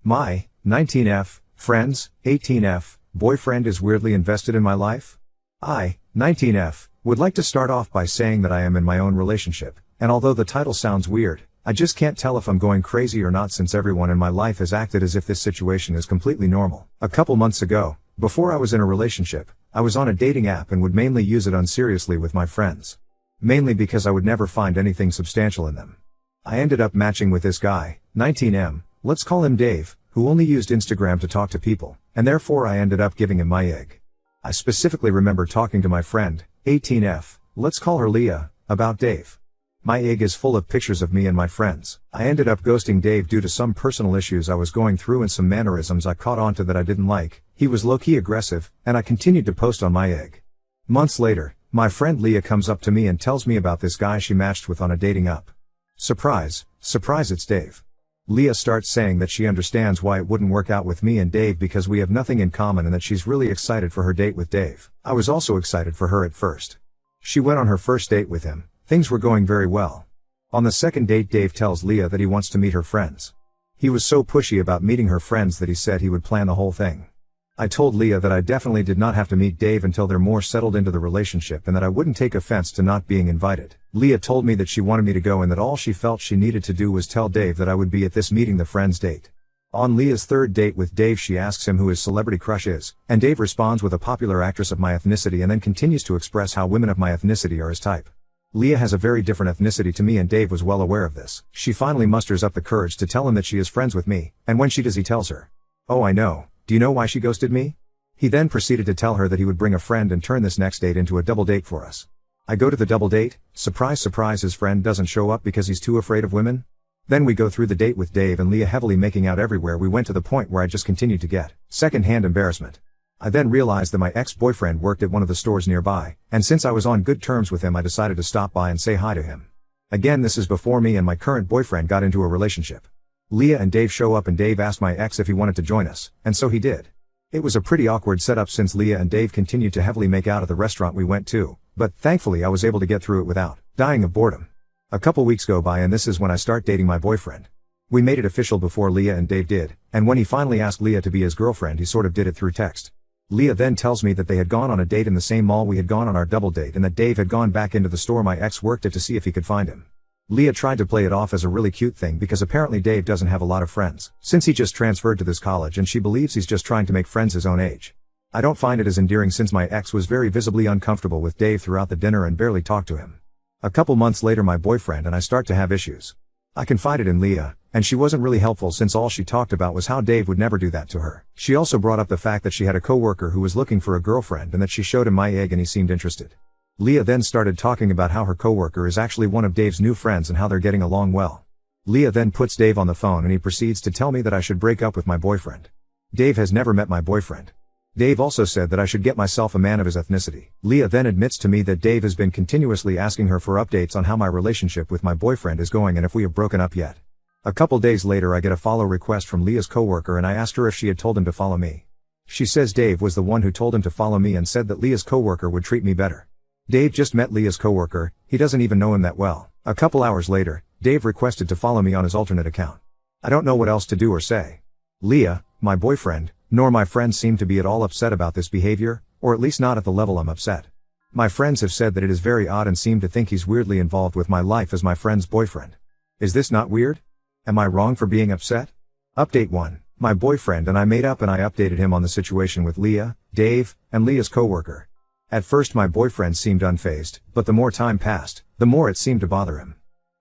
My 19F friends, 18F boyfriend is weirdly invested in my life. I, 19F, would like to start off by saying that I am in my own relationship, and although the title sounds weird, I just can't tell if I'm going crazy or not since everyone in my life has acted as if this situation is completely normal. A couple months ago, before I was in a relationship, I was on a dating app and would mainly use it unseriously with my friends. Mainly because I would never find anything substantial in them. I ended up matching with this guy, 19M, let's call him Dave, who only used Instagram to talk to people, and therefore I ended up giving him my egg. I specifically remember talking to my friend, 18F, let's call her Leah, about Dave. My egg is full of pictures of me and my friends. I ended up ghosting Dave due to some personal issues I was going through and some mannerisms I caught onto that I didn't like. He was low-key aggressive, and I continued to post on my egg. Months later, my friend Leah comes up to me and tells me about this guy she matched with on a dating app. Surprise, surprise, it's Dave. Leah starts saying that she understands why it wouldn't work out with me and Dave because we have nothing in common and that she's really excited for her date with Dave. I was also excited for her at first. She went on her first date with him. Things were going very well. On the second date, Dave tells Leah that he wants to meet her friends. He was so pushy about meeting her friends that he said he would plan the whole thing. I told Leah that I definitely did not have to meet Dave until they're more settled into the relationship and that I wouldn't take offense to not being invited. Leah told me that she wanted me to go and that all she felt she needed to do was tell Dave that I would be at this meeting the friends date. On Leah's third date with Dave, she asks him who his celebrity crush is, and Dave responds with a popular actress of my ethnicity and then continues to express how women of my ethnicity are his type. Leah has a very different ethnicity to me and Dave was well aware of this. She finally musters up the courage to tell him that she is friends with me, and when she does he tells her, "Oh, I know. Do you know why she ghosted me?" He then proceeded to tell her that he would bring a friend and turn this next date into a double date for us. I go to the double date, surprise surprise, his friend doesn't show up because he's too afraid of women. Then we go through the date with Dave and Leah heavily making out everywhere we went to the point where I just continued to get second-hand embarrassment. I then realized that my ex-boyfriend worked at one of the stores nearby, and since I was on good terms with him I decided to stop by and say hi to him. Again, this is before me and my current boyfriend got into a relationship. Leah and Dave show up and Dave asked my ex if he wanted to join us, and so he did. It was a pretty awkward setup since Leah and Dave continued to heavily make out at the restaurant we went to, but thankfully I was able to get through it without dying of boredom. A couple weeks go by and this is when I start dating my boyfriend. We made it official before Leah and Dave did, and when he finally asked Leah to be his girlfriend he sort of did it through text. Leah then tells me that they had gone on a date in the same mall we had gone on our double date and that Dave had gone back into the store my ex worked at to see if he could find him. Leah tried to play it off as a really cute thing because apparently Dave doesn't have a lot of friends, since he just transferred to this college and she believes he's just trying to make friends his own age. I don't find it as endearing since my ex was very visibly uncomfortable with Dave throughout the dinner and barely talked to him. A couple months later my boyfriend and I start to have issues. I confided in Leah, and she wasn't really helpful since all she talked about was how Dave would never do that to her. She also brought up the fact that she had a coworker who was looking for a girlfriend and that she showed him my egg and he seemed interested. Leah then started talking about how her coworker is actually one of Dave's new friends and how they're getting along well. Leah then puts Dave on the phone and he proceeds to tell me that I should break up with my boyfriend. Dave has never met my boyfriend. Dave also said that I should get myself a man of his ethnicity. Leah then admits to me that Dave has been continuously asking her for updates on how my relationship with my boyfriend is going and if we have broken up yet. A couple days later I get a follow request from Leah's coworker and I asked her if she had told him to follow me. She says Dave was the one who told him to follow me and said that Leah's coworker would treat me better. Dave just met Leah's coworker, he doesn't even know him that well. A couple hours later, Dave requested to follow me on his alternate account. I don't know what else to do or say. Leah, my boyfriend, nor my friends seem to be at all upset about this behavior, or at least not at the level I'm upset. My friends have said that it is very odd and seem to think he's weirdly involved with my life as my friend's boyfriend. Is this not weird? Am I wrong for being upset? Update 1. My boyfriend and I made up and I updated him on the situation with Leah, Dave, and Leah's coworker. At first my boyfriend seemed unfazed, but the more time passed, the more it seemed to bother him.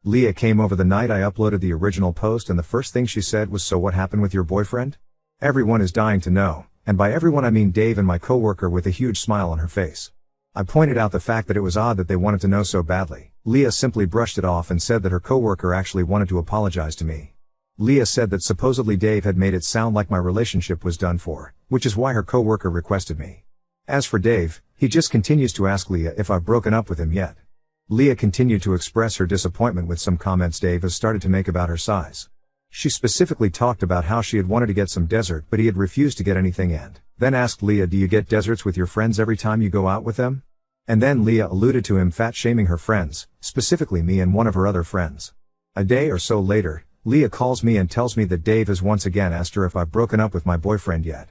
Leah came over the night I uploaded the original post and the first thing she said was, "So what happened with your boyfriend?" Everyone is dying to know, and by everyone I mean Dave and my coworker with a huge smile on her face. I pointed out the fact that it was odd that they wanted to know so badly. Leah simply brushed it off and said that her coworker actually wanted to apologize to me. Leah said that supposedly Dave had made it sound like my relationship was done for, which is why her coworker requested me. As for Dave, he just continues to ask Leah if I've broken up with him yet. Leah continued to express her disappointment with some comments Dave has started to make about her size. She specifically talked about how she had wanted to get some dessert but he had refused to get anything and then asked Leah, "Do you get desserts with your friends every time you go out with them?" And then Leah alluded to him fat shaming her friends, specifically me and one of her other friends. A day or so later, Leah calls me and tells me that Dave has once again asked her if I've broken up with my boyfriend yet.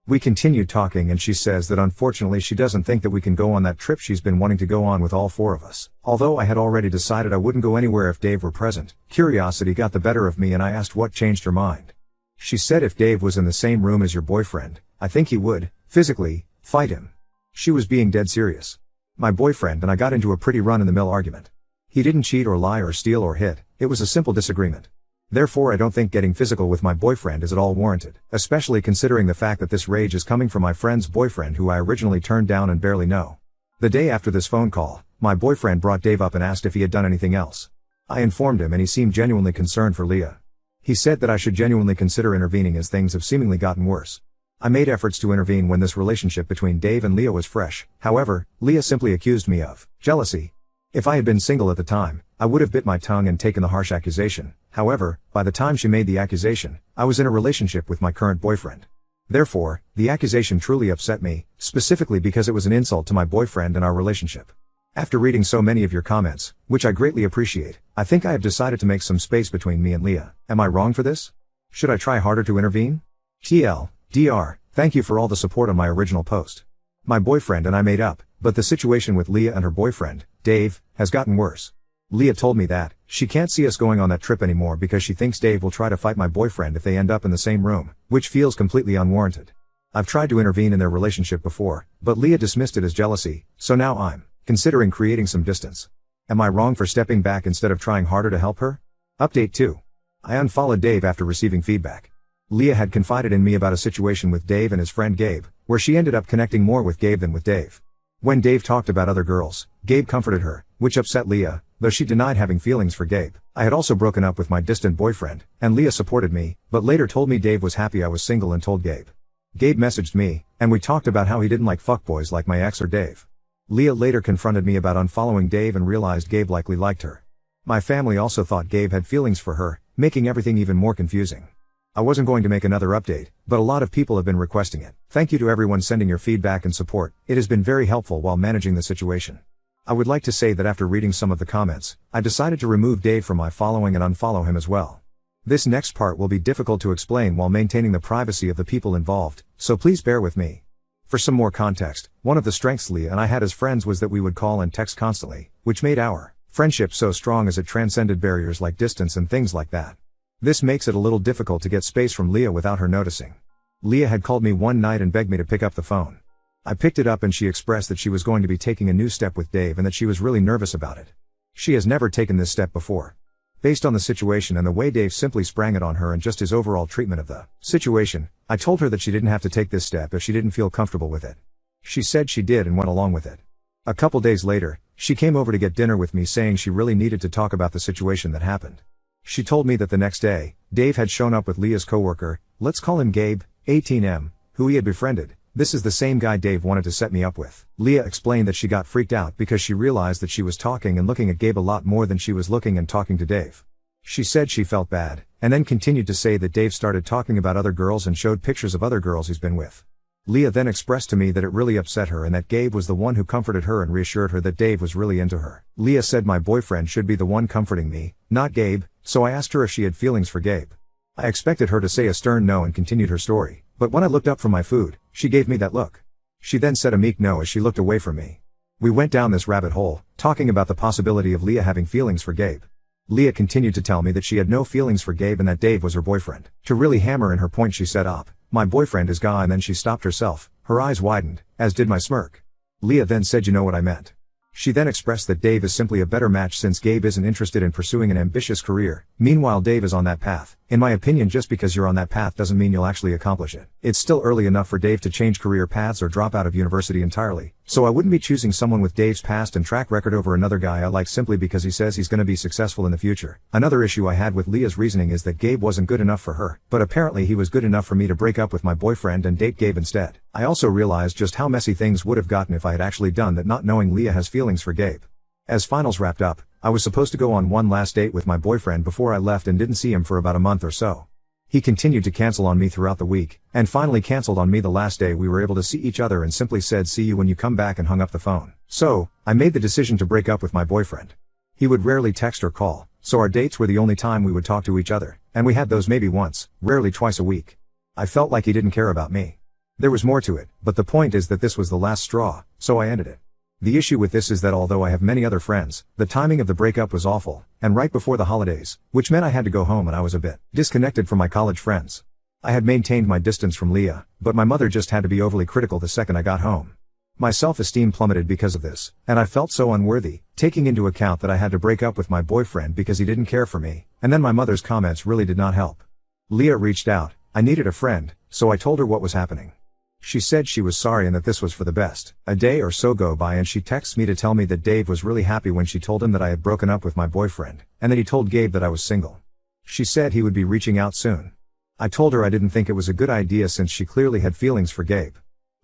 We continued talking and she says that unfortunately she doesn't think that we can go on that trip she's been wanting to go on with all four of us. Although I had already decided I wouldn't go anywhere if Dave were present, curiosity got the better of me and I asked what changed her mind. She said if Dave was in the same room as your boyfriend, I think he would, physically, fight him. She was being dead serious. My boyfriend and I got into a pretty run-in-the-mill argument. He didn't cheat or lie or steal or hit, it was a simple disagreement. Therefore I don't think getting physical with my boyfriend is at all warranted, especially considering the fact that this rage is coming from my friend's boyfriend who I originally turned down and barely know. The day after this phone call, my boyfriend brought Dave up and asked if he had done anything else. I informed him and he seemed genuinely concerned for Leah. He said that I should genuinely consider intervening as things have seemingly gotten worse. I made efforts to intervene when this relationship between Dave and Leah was fresh. However, Leah simply accused me of jealousy. If I had been single at the time, I would have bit my tongue and taken the harsh accusation. However, by the time she made the accusation, I was in a relationship with my current boyfriend. Therefore, the accusation truly upset me, specifically because it was an insult to my boyfriend and our relationship. After reading so many of your comments, which I greatly appreciate, I think I have decided to make some space between me and Leah. Am I wrong for this? Should I try harder to intervene? TL.Dr. Thank you for all the support on my original post. My boyfriend and I made up, but the situation with Leah and her boyfriend, Dave, has gotten worse. Leah told me that she can't see us going on that trip anymore because she thinks Dave will try to fight my boyfriend if they end up in the same room, which feels completely unwarranted. I've tried to intervene in their relationship before, but Leah dismissed it as jealousy, so now I'm considering creating some distance. Am I wrong for stepping back instead of trying harder to help her? Update 2. I unfollowed Dave after receiving feedback. Leah had confided in me about a situation with Dave and his friend Gabe, where she ended up connecting more with Gabe than with Dave. When Dave talked about other girls, Gabe comforted her, which upset Leah, though she denied having feelings for Gabe. I had also broken up with my distant boyfriend, and Leah supported me, but later told me Dave was happy I was single and told Gabe. Gabe messaged me, and we talked about how he didn't like fuckboys like my ex or Dave. Leah later confronted me about unfollowing Dave and realized Gabe likely liked her. My family also thought Gabe had feelings for her, making everything even more confusing. I wasn't going to make another update, but a lot of people have been requesting it. Thank you to everyone sending your feedback and support. It has been very helpful while managing the situation. I would like to say that after reading some of the comments, I decided to remove Dave from my following and unfollow him as well. This next part will be difficult to explain while maintaining the privacy of the people involved, so please bear with me. For some more context, one of the strengths Leah and I had as friends was that we would call and text constantly, which made our friendship so strong as it transcended barriers like distance and things like that. This makes it a little difficult to get space from Leah without her noticing. Leah had called me one night and begged me to pick up the phone. I picked it up and she expressed that she was going to be taking a new step with Dave and that she was really nervous about it. She has never taken this step before. Based on the situation and the way Dave simply sprang it on her and just his overall treatment of the situation, I told her that she didn't have to take this step if she didn't feel comfortable with it. She said she did and went along with it. A couple days later, she came over to get dinner with me saying she really needed to talk about the situation that happened. She told me that the next day, Dave had shown up with Leah's coworker, let's call him Gabe, 18M, who he had befriended. This is the same guy Dave wanted to set me up with. Leah explained that she got freaked out because she realized that she was talking and looking at Gabe a lot more than she was looking and talking to Dave. She said she felt bad, and then continued to say that Dave started talking about other girls and showed pictures of other girls he's been with. Leah then expressed to me that it really upset her and that Gabe was the one who comforted her and reassured her that Dave was really into her. Leah said my boyfriend should be the one comforting me, not Gabe, so I asked her if she had feelings for Gabe. I expected her to say a stern no and continued her story, but when I looked up from my food, she gave me that look. She then said a meek no as she looked away from me. We went down this rabbit hole, talking about the possibility of Leah having feelings for Gabe. Leah continued to tell me that she had no feelings for Gabe and that Dave was her boyfriend. To really hammer in her point she said my boyfriend is guy, and then she stopped herself, her eyes widened, as did my smirk. Leah then said you know what I meant. She then expressed that Dave is simply a better match since Gabe isn't interested in pursuing an ambitious career, meanwhile Dave is on that path. In my opinion, just because you're on that path doesn't mean you'll actually accomplish it. It's still early enough for Dave to change career paths or drop out of university entirely, so I wouldn't be choosing someone with Dave's past and track record over another guy I like simply because he says he's going to be successful in the future. Another issue I had with Leah's reasoning is that Gabe wasn't good enough for her, but apparently he was good enough for me to break up with my boyfriend and date Gabe instead. I also realized just how messy things would have gotten if I had actually done that, not knowing Leah has feelings for Gabe. As finals wrapped up, I was supposed to go on one last date with my boyfriend before I left and didn't see him for about a month or so. He continued to cancel on me throughout the week, and finally canceled on me the last day we were able to see each other and simply said see you when you come back and hung up the phone. So, I made the decision to break up with my boyfriend. He would rarely text or call, so our dates were the only time we would talk to each other, and we had those maybe once, rarely twice a week. I felt like he didn't care about me. There was more to it, but the point is that this was the last straw, so I ended it. The issue with this is that although I have many other friends, the timing of the breakup was awful, and right before the holidays, which meant I had to go home and I was a bit disconnected from my college friends. I had maintained my distance from Leah, but my mother just had to be overly critical the second I got home. My self-esteem plummeted because of this, and I felt so unworthy, taking into account that I had to break up with my boyfriend because he didn't care for me, and then my mother's comments really did not help. Leah reached out. I needed a friend, so I told her what was happening. She said she was sorry and that this was for the best. A day or so go by and she texts me to tell me that Dave was really happy when she told him that I had broken up with my boyfriend, and that he told Gabe that I was single. She said he would be reaching out soon. I told her I didn't think it was a good idea since she clearly had feelings for Gabe.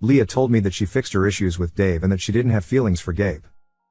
Leah told me that she fixed her issues with Dave and that she didn't have feelings for Gabe.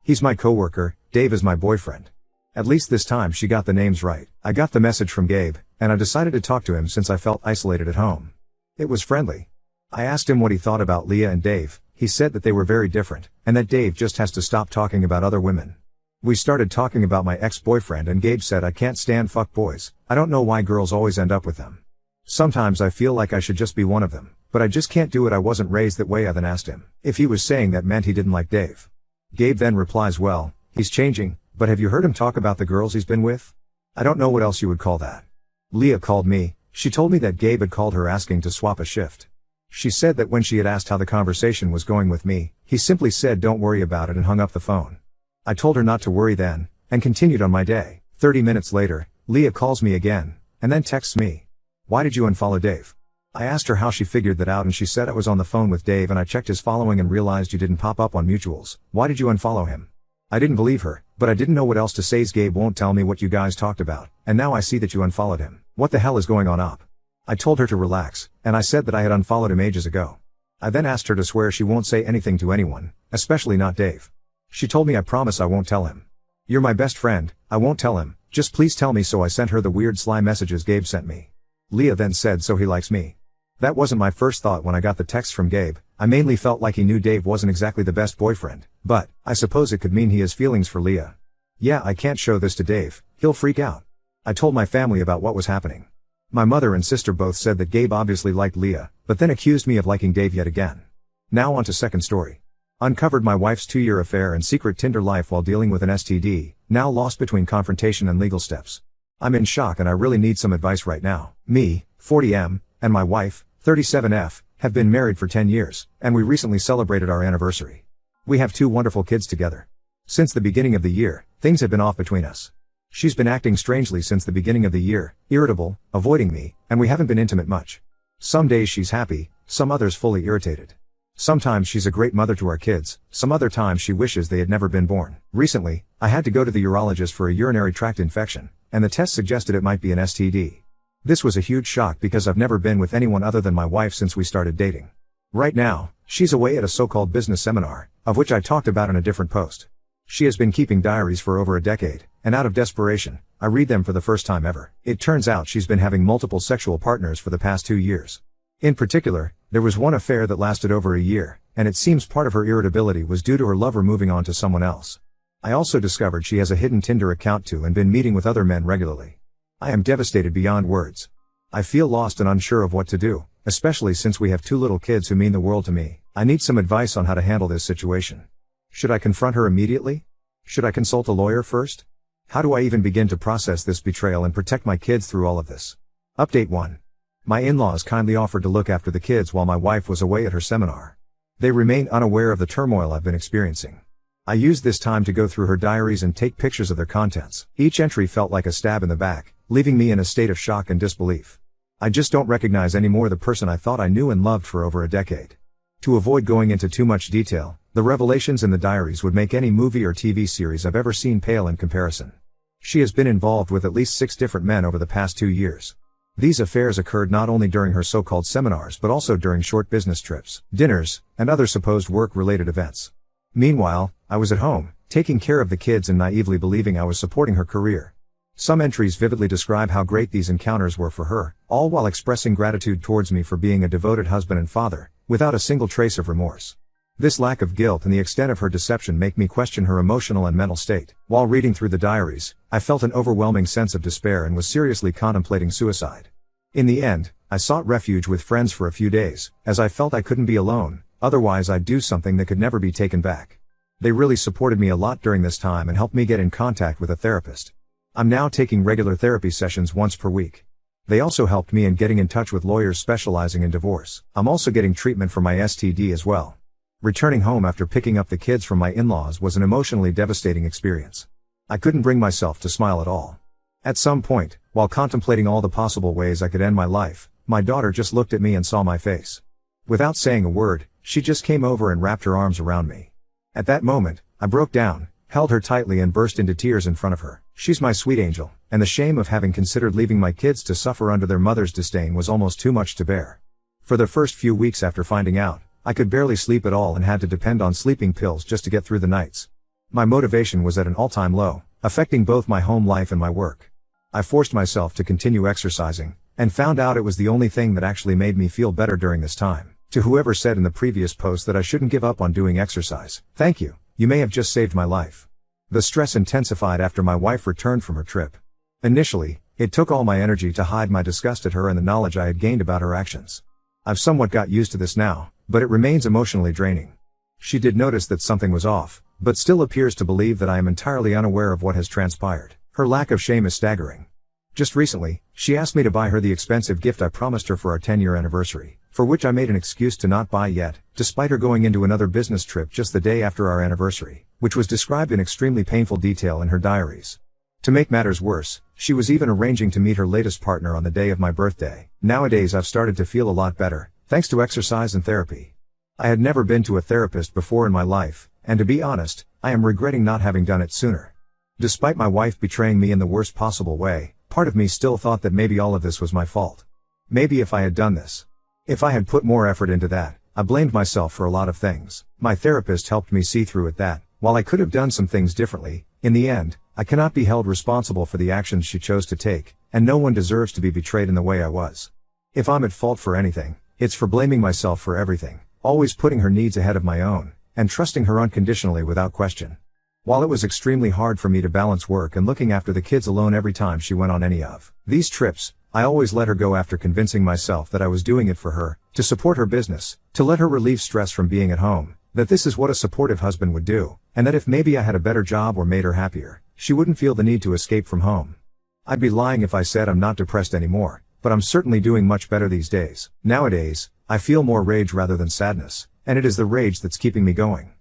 He's my coworker, Dave is my boyfriend. At least this time she got the names right. I got the message from Gabe, and I decided to talk to him since I felt isolated at home. It was friendly. I asked him what he thought about Leah and Dave. He said that they were very different, and that Dave just has to stop talking about other women. We started talking about my ex-boyfriend and Gabe said I can't stand fuck boys. I don't know why girls always end up with them. Sometimes I feel like I should just be one of them, but I just can't do it. I wasn't raised that way. I then asked him if he was saying that meant he didn't like Dave. Gabe then replies, well, he's changing, but have you heard him talk about the girls he's been with? I don't know what else you would call that. Leah called me. She told me that Gabe had called her asking to swap a shift. She said that when she had asked how the conversation was going with me, he simply said don't worry about it and hung up the phone. I told her not to worry then, and continued on my day. 30 minutes later, Leah calls me again, and then texts me. Why did you unfollow Dave? I asked her how she figured that out and she said I was on the phone with Dave and I checked his following and realized you didn't pop up on mutuals. Why did you unfollow him? I didn't believe her, but I didn't know what else to say. Gabe won't tell me what you guys talked about, and now I see that you unfollowed him. What the hell is going on up? I told her to relax, and I said that I had unfollowed him ages ago. I then asked her to swear she won't say anything to anyone, especially not Dave. She told me I promise I won't tell him. You're my best friend, I won't tell him, just please tell me. So I sent her the weird sly messages Gabe sent me. Leah then said so he likes me. That wasn't my first thought when I got the text from Gabe. I mainly felt like he knew Dave wasn't exactly the best boyfriend, but I suppose it could mean he has feelings for Leah. Yeah, I can't show this to Dave, he'll freak out. I told my family about what was happening. My mother and sister both said that Gabe obviously liked Leah, but then accused me of liking Dave yet again. Now on to second story. Uncovered my wife's 2-year affair and secret Tinder life while dealing with an STD, now lost between confrontation and legal steps. I'm in shock and I really need some advice right now. Me, 40M, and my wife, 37F, have been married for 10 years, and we recently celebrated our anniversary. We have 2 wonderful kids together. Since the beginning of the year, things have been off between us. She's been acting strangely since the beginning of the year, irritable, avoiding me, and we haven't been intimate much. Some days she's happy, some others fully irritated. Sometimes she's a great mother to our kids, some other times she wishes they had never been born. Recently, I had to go to the urologist for a urinary tract infection, and the test suggested it might be an STD. This was a huge shock because I've never been with anyone other than my wife since we started dating. Right now, she's away at a so-called business seminar, of which I talked about in a different post. She has been keeping diaries for over a decade, and out of desperation, I read them for the first time ever. It turns out she's been having multiple sexual partners for the past 2 years. In particular, there was one affair that lasted over a year, and it seems part of her irritability was due to her lover moving on to someone else. I also discovered she has a hidden Tinder account too and been meeting with other men regularly. I am devastated beyond words. I feel lost and unsure of what to do, especially since we have 2 little kids who mean the world to me. I need some advice on how to handle this situation. Should I confront her immediately? Should I consult a lawyer first? How do I even begin to process this betrayal and protect my kids through all of this? Update 1. My in-laws kindly offered to look after the kids while my wife was away at her seminar. They remain unaware of the turmoil I've been experiencing. I used this time to go through her diaries and take pictures of their contents. Each entry felt like a stab in the back, leaving me in a state of shock and disbelief. I just don't recognize anymore the person I thought I knew and loved for over a decade. To avoid going into too much detail, the revelations in the diaries would make any movie or TV series I've ever seen pale in comparison. She has been involved with at least 6 different men over the past 2 years. These affairs occurred not only during her so-called seminars but also during short business trips, dinners, and other supposed work-related events. Meanwhile, I was at home, taking care of the kids and naively believing I was supporting her career. Some entries vividly describe how great these encounters were for her, all while expressing gratitude towards me for being a devoted husband and father, without a single trace of remorse. This lack of guilt and the extent of her deception make me question her emotional and mental state. While reading through the diaries, I felt an overwhelming sense of despair and was seriously contemplating suicide. In the end, I sought refuge with friends for a few days, as I felt I couldn't be alone, otherwise I'd do something that could never be taken back. They really supported me a lot during this time and helped me get in contact with a therapist. I'm now taking regular therapy sessions once per week. They also helped me in getting in touch with lawyers specializing in divorce. I'm also getting treatment for my STD as well. Returning home after picking up the kids from my in-laws was an emotionally devastating experience. I couldn't bring myself to smile at all. At some point, while contemplating all the possible ways I could end my life, my daughter just looked at me and saw my face. Without saying a word, she just came over and wrapped her arms around me. At that moment, I broke down, held her tightly and burst into tears in front of her. She's my sweet angel, and the shame of having considered leaving my kids to suffer under their mother's disdain was almost too much to bear. For the first few weeks after finding out, I could barely sleep at all and had to depend on sleeping pills just to get through the nights. My motivation was at an all-time low, affecting both my home life and my work. I forced myself to continue exercising, and found out it was the only thing that actually made me feel better during this time. To whoever said in the previous post that I shouldn't give up on doing exercise, thank you. You may have just saved my life. The stress intensified after my wife returned from her trip. Initially, it took all my energy to hide my disgust at her and the knowledge I had gained about her actions. I've somewhat got used to this now, but it remains emotionally draining. She did notice that something was off, but still appears to believe that I am entirely unaware of what has transpired. Her lack of shame is staggering. Just recently, she asked me to buy her the expensive gift I promised her for our 10-year anniversary, for which I made an excuse to not buy yet, despite her going into another business trip just the day after our anniversary, which was described in extremely painful detail in her diaries. To make matters worse, she was even arranging to meet her latest partner on the day of my birthday. Nowadays I've started to feel a lot better, thanks to exercise and therapy. I had never been to a therapist before in my life, and to be honest, I am regretting not having done it sooner. Despite my wife betraying me in the worst possible way, part of me still thought that maybe all of this was my fault. Maybe if I had done this. If I had put more effort into that, I blamed myself for a lot of things. My therapist helped me see through it that, while I could have done some things differently, in the end, I cannot be held responsible for the actions she chose to take, and no one deserves to be betrayed in the way I was. If I'm at fault for anything, it's for blaming myself for everything, always putting her needs ahead of my own, and trusting her unconditionally without question. While it was extremely hard for me to balance work and looking after the kids alone every time she went on any of these trips, I always let her go after convincing myself that I was doing it for her, to support her business, to let her relieve stress from being at home, that this is what a supportive husband would do, and that if maybe I had a better job or made her happier, she wouldn't feel the need to escape from home. I'd be lying if I said I'm not depressed anymore, but I'm certainly doing much better these days. Nowadays, I feel more rage rather than sadness, and it is the rage that's keeping me going.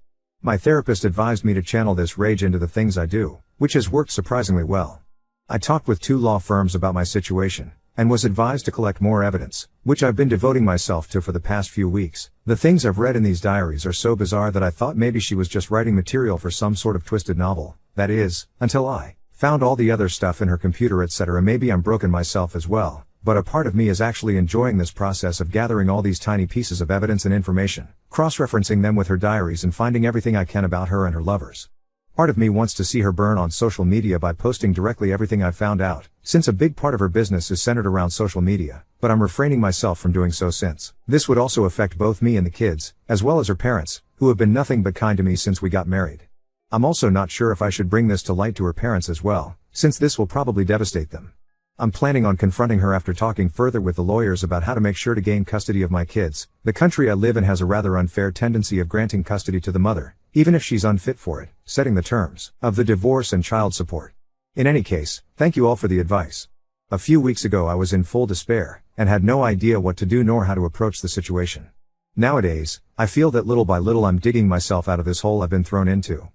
My therapist advised me to channel this rage into the things I do, which has worked surprisingly well. I talked with 2 law firms about my situation, and was advised to collect more evidence, which I've been devoting myself to for the past few weeks. The things I've read in these diaries are so bizarre that I thought maybe she was just writing material for some sort of twisted novel, that is, until I found all the other stuff in her computer etc. Maybe I'm broken myself as well, but a part of me is actually enjoying this process of gathering all these tiny pieces of evidence and information, cross-referencing them with her diaries and finding everything I can about her and her lovers. Part of me wants to see her burn on social media by posting directly everything I've found out, since a big part of her business is centered around social media, but I'm refraining myself from doing so since this would also affect both me and the kids, as well as her parents, who have been nothing but kind to me since we got married. I'm also not sure if I should bring this to light to her parents as well, since this will probably devastate them. I'm planning on confronting her after talking further with the lawyers about how to make sure to gain custody of my kids. The country I live in has a rather unfair tendency of granting custody to the mother, even if she's unfit for it, setting the terms of the divorce and child support. In any case, thank you all for the advice. A few weeks ago I was in full despair, and had no idea what to do nor how to approach the situation. Nowadays, I feel that little by little I'm digging myself out of this hole I've been thrown into.